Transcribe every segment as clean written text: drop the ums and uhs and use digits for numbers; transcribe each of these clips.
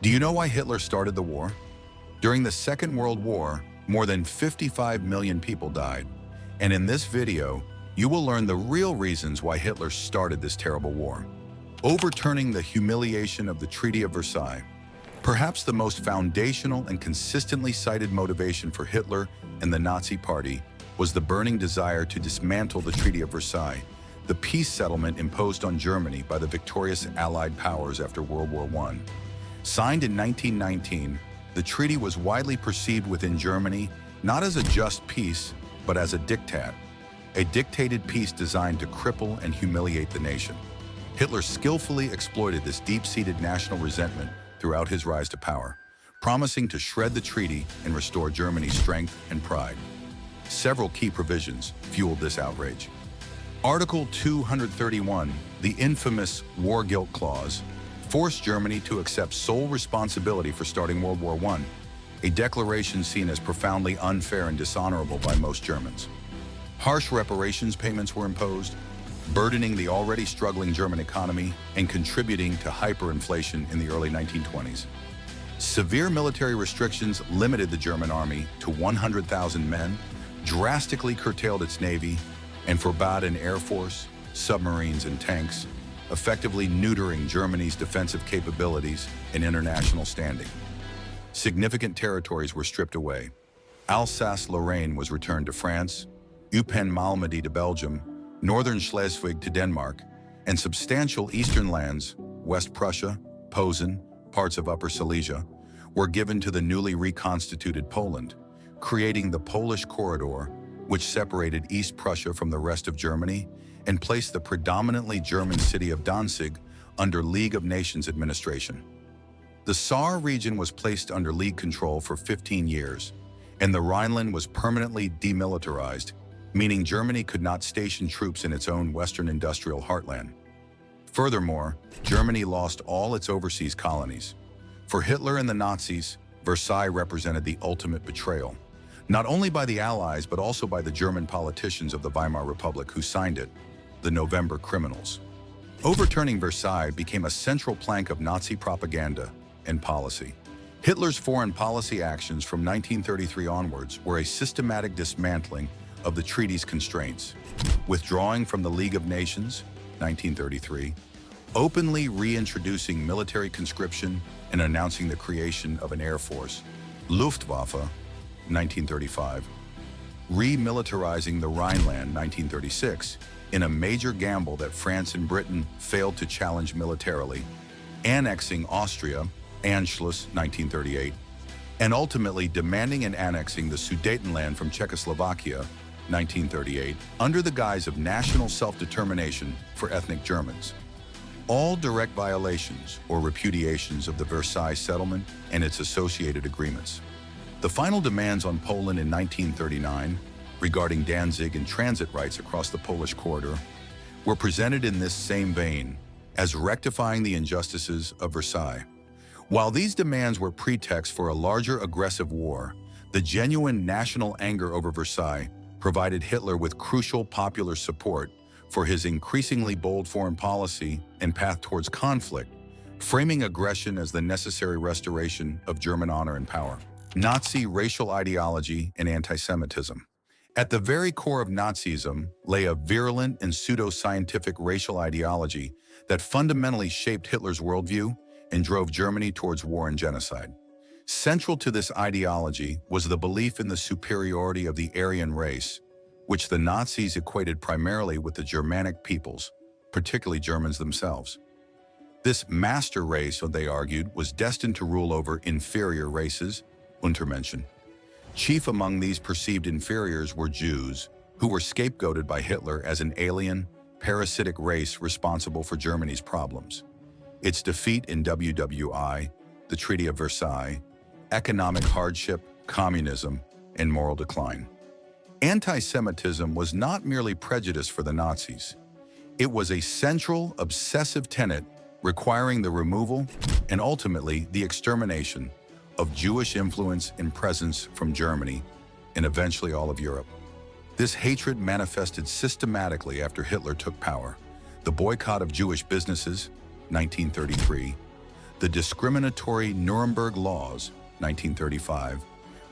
Do you know why Hitler started the war? During the Second World War, more than 55 million people died. And in this video, you will learn the real reasons why Hitler started this terrible war. Overturning the humiliation of the Treaty of Versailles. Perhaps the most foundational and consistently cited motivation for Hitler and the Nazi Party was the burning desire to dismantle the Treaty of Versailles, the peace settlement imposed on Germany by the victorious Allied powers after World War I. Signed in 1919, the treaty was widely perceived within Germany not as a just peace, but as a diktat, a dictated peace designed to cripple and humiliate the nation. Hitler skillfully exploited this deep-seated national resentment throughout his rise to power, promising to shred the treaty and restore Germany's strength and pride. Several key provisions fueled this outrage. Article 231, the infamous War Guilt Clause, forced Germany to accept sole responsibility for starting World War I, a declaration seen as profoundly unfair and dishonorable by most Germans. Harsh reparations payments were imposed, burdening the already struggling German economy and contributing to hyperinflation in the early 1920s. Severe military restrictions limited the German army to 100,000 men, drastically curtailed its navy, and forbade an air force, submarines, and tanks, effectively neutering Germany's defensive capabilities and international standing. Significant territories were stripped away. Alsace-Lorraine was returned to France, Eupen-Malmedy to Belgium, northern Schleswig to Denmark, and substantial eastern lands, West Prussia, Posen, parts of Upper Silesia, were given to the newly reconstituted Poland, creating the Polish Corridor, which separated East Prussia from the rest of Germany and placed the predominantly German city of Danzig under League of Nations administration. The Saar region was placed under League control for 15 years, and the Rhineland was permanently demilitarized, meaning Germany could not station troops in its own Western industrial heartland. Furthermore, Germany lost all its overseas colonies. For Hitler and the Nazis, Versailles represented the ultimate betrayal, not only by the Allies but also by the German politicians of the Weimar Republic who signed it, the November Criminals. Overturning Versailles became a central plank of Nazi propaganda and policy. Hitler's foreign policy actions from 1933 onwards were a systematic dismantling of the treaty's constraints, withdrawing from the League of Nations, 1933, openly reintroducing military conscription and announcing the creation of an air force, Luftwaffe, 1935, remilitarizing the Rhineland, 1936, in a major gamble that France and Britain failed to challenge militarily, annexing Austria, Anschluss, 1938, and ultimately demanding and annexing the Sudetenland from Czechoslovakia, 1938, under the guise of national self-determination for ethnic Germans. All direct violations or repudiations of the Versailles Settlement and its associated agreements. The final demands on Poland in 1939, regarding Danzig and transit rights across the Polish corridor, were presented in this same vein as rectifying the injustices of Versailles. While these demands were pretext for a larger aggressive war, the genuine national anger over Versailles provided Hitler with crucial popular support for his increasingly bold foreign policy and path towards conflict, framing aggression as the necessary restoration of German honor and power. Nazi racial ideology and anti-Semitism. At the very core of Nazism lay a virulent and pseudo-scientific racial ideology that fundamentally shaped Hitler's worldview and drove Germany towards war and genocide. Central to this ideology was the belief in the superiority of the Aryan race, which the Nazis equated primarily with the Germanic peoples, particularly Germans themselves. This master race, they argued, was destined to rule over inferior races, Untermenschen. Chief among these perceived inferiors were Jews, who were scapegoated by Hitler as an alien, parasitic race responsible for Germany's problems. Its defeat in WWI, the Treaty of Versailles, economic hardship, communism, and moral decline. Anti-Semitism was not merely prejudice for the Nazis. It was a central, obsessive tenet requiring the removal and ultimately the extermination of Jewish influence and presence from Germany and eventually all of Europe. This hatred manifested systematically after Hitler took power. The boycott of Jewish businesses, 1933, the discriminatory Nuremberg Laws, 1935,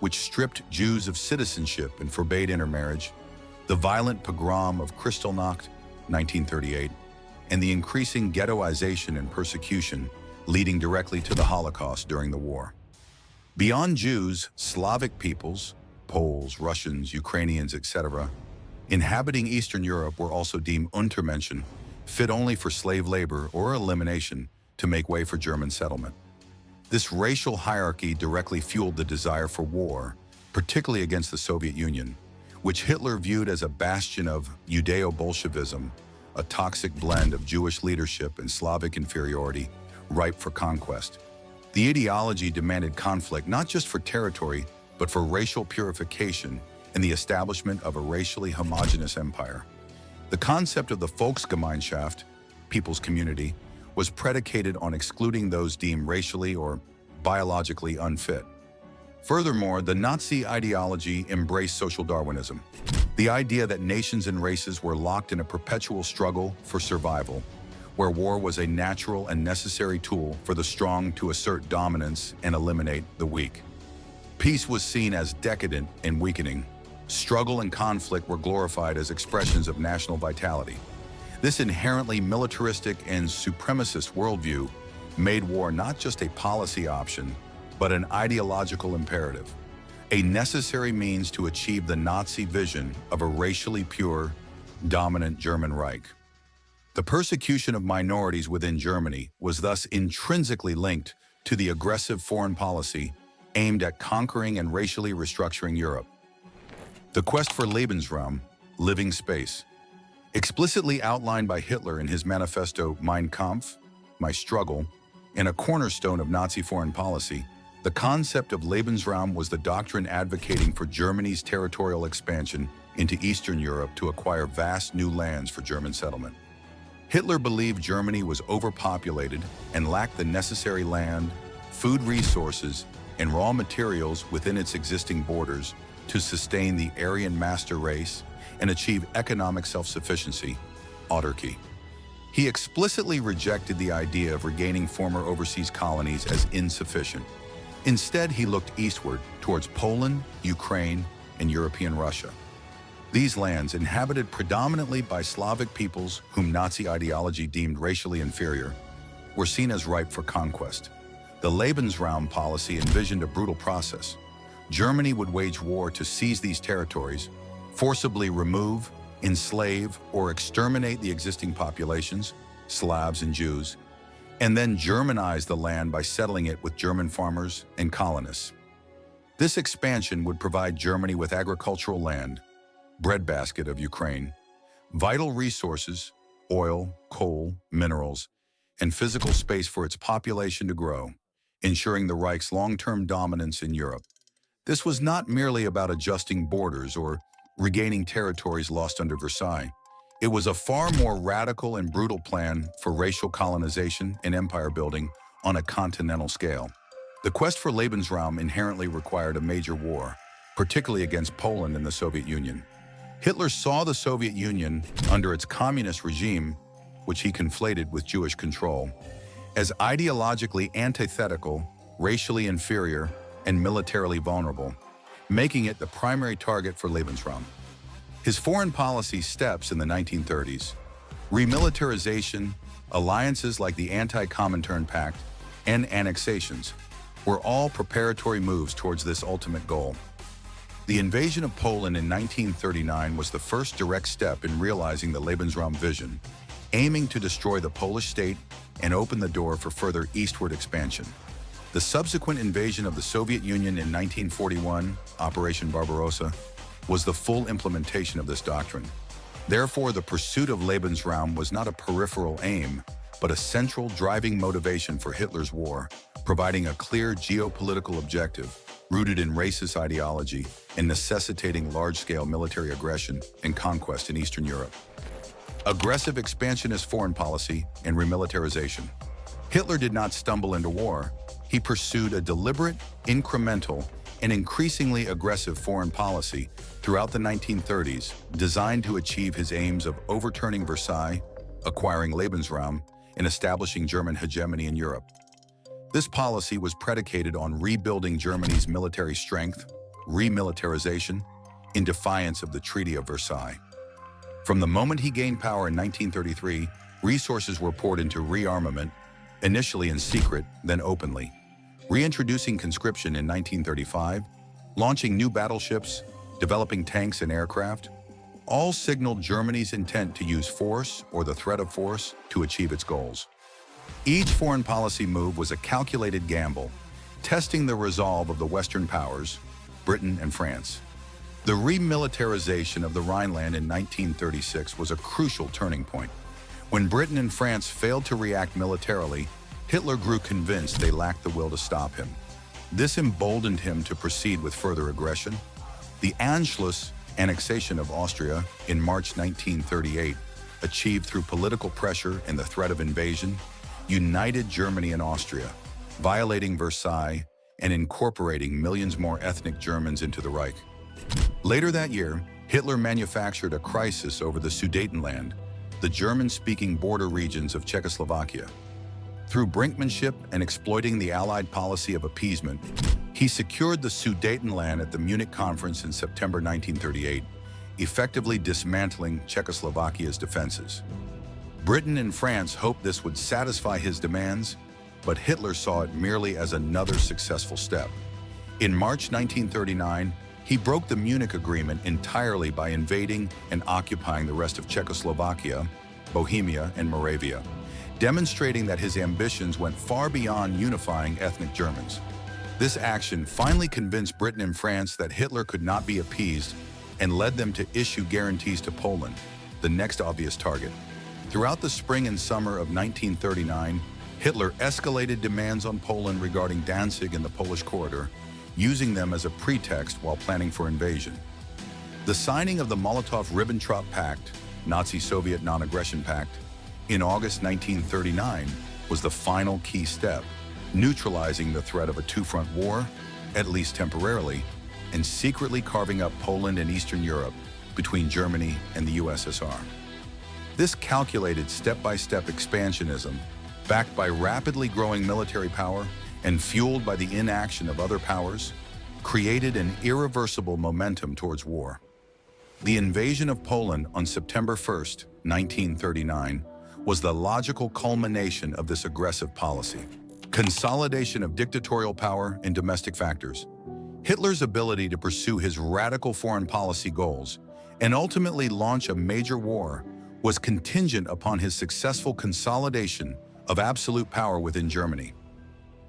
which stripped Jews of citizenship and forbade intermarriage, the violent pogrom of Kristallnacht, 1938, and the increasing ghettoization and persecution leading directly to the Holocaust during the war. Beyond Jews, Slavic peoples, Poles, Russians, Ukrainians, etc., inhabiting Eastern Europe were also deemed Untermenschen, fit only for slave labor or elimination to make way for German settlement. This racial hierarchy directly fueled the desire for war, particularly against the Soviet Union, which Hitler viewed as a bastion of Judeo-Bolshevism, a toxic blend of Jewish leadership and Slavic inferiority, ripe for conquest. The ideology demanded conflict not just for territory, but for racial purification and the establishment of a racially homogeneous empire. The concept of the Volksgemeinschaft, people's community, was predicated on excluding those deemed racially or biologically unfit. Furthermore, the Nazi ideology embraced social Darwinism, the idea that nations and races were locked in a perpetual struggle for survival, where war was a natural and necessary tool for the strong to assert dominance and eliminate the weak. Peace was seen as decadent and weakening. Struggle and conflict were glorified as expressions of national vitality. This inherently militaristic and supremacist worldview made war not just a policy option, but an ideological imperative, a necessary means to achieve the Nazi vision of a racially pure, dominant German Reich. The persecution of minorities within Germany was thus intrinsically linked to the aggressive foreign policy aimed at conquering and racially restructuring Europe. The quest for Lebensraum, living space, explicitly outlined by Hitler in his manifesto Mein Kampf, My Struggle, and a cornerstone of Nazi foreign policy, the concept of Lebensraum was the doctrine advocating for Germany's territorial expansion into Eastern Europe to acquire vast new lands for German settlement. Hitler believed Germany was overpopulated and lacked the necessary land, food resources, and raw materials within its existing borders to sustain the Aryan master race and achieve economic self-sufficiency, autarky. He explicitly rejected the idea of regaining former overseas colonies as insufficient. Instead, he looked eastward towards Poland, Ukraine, and European Russia. These lands, inhabited predominantly by Slavic peoples whom Nazi ideology deemed racially inferior, were seen as ripe for conquest. The Lebensraum policy envisioned a brutal process. Germany would wage war to seize these territories, forcibly remove, enslave, or exterminate the existing populations, Slavs and Jews, and then Germanize the land by settling it with German farmers and colonists. This expansion would provide Germany with agricultural land, breadbasket of Ukraine, vital resources, oil, coal, minerals, and physical space for its population to grow, ensuring the Reich's long-term dominance in Europe. This was not merely about adjusting borders or regaining territories lost under Versailles. It was a far more radical and brutal plan for racial colonization and empire building on a continental scale. The quest for Lebensraum inherently required a major war, particularly against Poland and the Soviet Union. Hitler saw the Soviet Union, under its communist regime, which he conflated with Jewish control, as ideologically antithetical, racially inferior, and militarily vulnerable, making it the primary target for Lebensraum. His foreign policy steps in the 1930s, remilitarization, alliances like the Anti-Comintern Pact, and annexations, were all preparatory moves towards this ultimate goal. The invasion of Poland in 1939 was the first direct step in realizing the Lebensraum vision, aiming to destroy the Polish state and open the door for further eastward expansion. The subsequent invasion of the Soviet Union in 1941, Operation Barbarossa, was the full implementation of this doctrine. Therefore, the pursuit of Lebensraum was not a peripheral aim, but a central driving motivation for Hitler's war, providing a clear geopolitical objective rooted in racist ideology and necessitating large-scale military aggression and conquest in Eastern Europe. Aggressive expansionist foreign policy and remilitarization. Hitler did not stumble into war. He pursued a deliberate, incremental, and increasingly aggressive foreign policy throughout the 1930s, designed to achieve his aims of overturning Versailles, acquiring Lebensraum, and establishing German hegemony in Europe. This policy was predicated on rebuilding Germany's military strength, remilitarization, in defiance of the Treaty of Versailles. From the moment he gained power in 1933, resources were poured into rearmament, initially in secret, then openly, reintroducing conscription in 1935, launching new battleships, developing tanks and aircraft, all signaled Germany's intent to use force or the threat of force to achieve its goals. Each foreign policy move was a calculated gamble, testing the resolve of the Western powers, Britain and France. The remilitarization of the Rhineland in 1936 was a crucial turning point. When Britain and France failed to react militarily, Hitler grew convinced they lacked the will to stop him. This emboldened him to proceed with further aggression. The Anschluss, annexation of Austria, in March 1938, achieved through political pressure and the threat of invasion, united Germany and Austria, violating Versailles and incorporating millions more ethnic Germans into the Reich. Later that year, Hitler manufactured a crisis over the Sudetenland, the German-speaking border regions of Czechoslovakia. Through brinkmanship and exploiting the Allied policy of appeasement, he secured the Sudetenland at the Munich Conference in September 1938, effectively dismantling Czechoslovakia's defenses. Britain and France hoped this would satisfy his demands, but Hitler saw it merely as another successful step. In March 1939, he broke the Munich Agreement entirely by invading and occupying the rest of Czechoslovakia, Bohemia, and Moravia, demonstrating that his ambitions went far beyond unifying ethnic Germans. This action finally convinced Britain and France that Hitler could not be appeased and led them to issue guarantees to Poland, the next obvious target. Throughout the spring and summer of 1939, Hitler escalated demands on Poland regarding Danzig and the Polish corridor, using them as a pretext while planning for invasion. The signing of the Molotov-Ribbentrop Pact, Nazi-Soviet Non-Aggression Pact, in August 1939 was the final key step, neutralizing the threat of a two-front war, at least temporarily, and secretly carving up Poland and Eastern Europe between Germany and the USSR. This calculated step-by-step expansionism, backed by rapidly growing military power and fueled by the inaction of other powers, created an irreversible momentum towards war. The invasion of Poland on September 1, 1939, was the logical culmination of this aggressive policy. Consolidation of dictatorial power and domestic factors. Hitler's ability to pursue his radical foreign policy goals and ultimately launch a major war was contingent upon his successful consolidation of absolute power within Germany.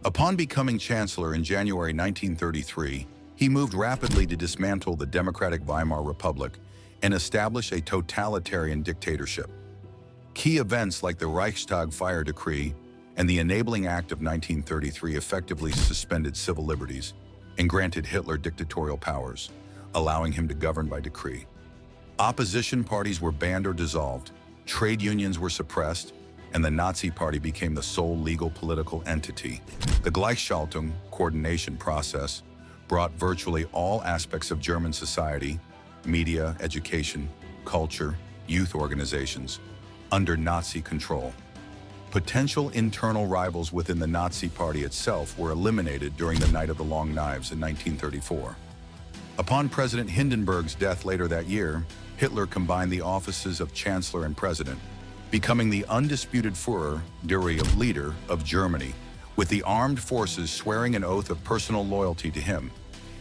Upon becoming chancellor in January 1933, he moved rapidly to dismantle the democratic Weimar Republic and establish a totalitarian dictatorship. Key events like the Reichstag Fire Decree and the Enabling Act of 1933 effectively suspended civil liberties and granted Hitler dictatorial powers, allowing him to govern by decree. Opposition parties were banned or dissolved, trade unions were suppressed, and the Nazi Party became the sole legal political entity. The Gleichschaltung coordination process brought virtually all aspects of German society, media, education, culture, youth organizations, under Nazi control. Potential internal rivals within the Nazi Party itself were eliminated during the Night of the Long Knives in 1934. Upon President Hindenburg's death later that year, Hitler combined the offices of Chancellor and President, becoming the undisputed Führer, leader of Germany, with the armed forces swearing an oath of personal loyalty to him.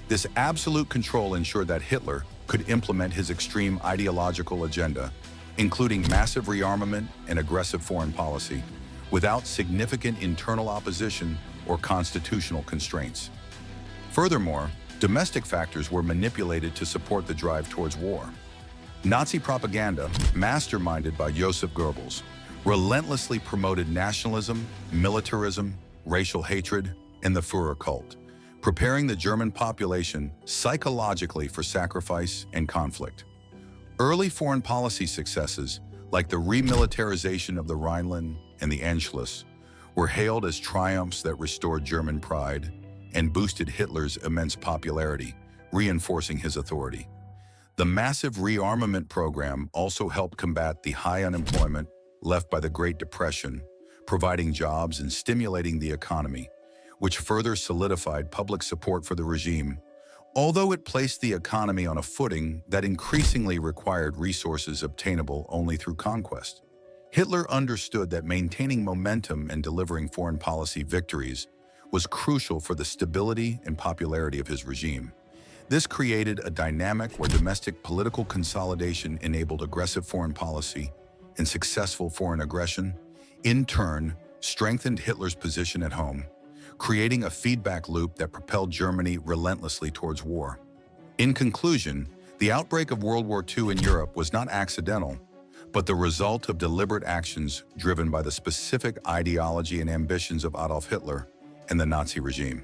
This absolute control ensured that Hitler could implement his extreme ideological agenda, including massive rearmament and aggressive foreign policy, without significant internal opposition or constitutional constraints. Furthermore, domestic factors were manipulated to support the drive towards war. Nazi propaganda, masterminded by Joseph Goebbels, relentlessly promoted nationalism, militarism, racial hatred, and the Führer cult, preparing the German population psychologically for sacrifice and conflict. Early foreign policy successes, like the remilitarization of the Rhineland and the Anschluss, were hailed as triumphs that restored German pride and boosted Hitler's immense popularity, reinforcing his authority. The massive rearmament program also helped combat the high unemployment left by the Great Depression, providing jobs and stimulating the economy, which further solidified public support for the regime, although it placed the economy on a footing that increasingly required resources obtainable only through conquest. Hitler understood that maintaining momentum and delivering foreign policy victories was crucial for the stability and popularity of his regime. This created a dynamic where domestic political consolidation enabled aggressive foreign policy, and successful foreign aggression, in turn, strengthened Hitler's position at home, creating a feedback loop that propelled Germany relentlessly towards war. In conclusion, the outbreak of World War II in Europe was not accidental, but the result of deliberate actions driven by the specific ideology and ambitions of Adolf Hitler and the Nazi regime.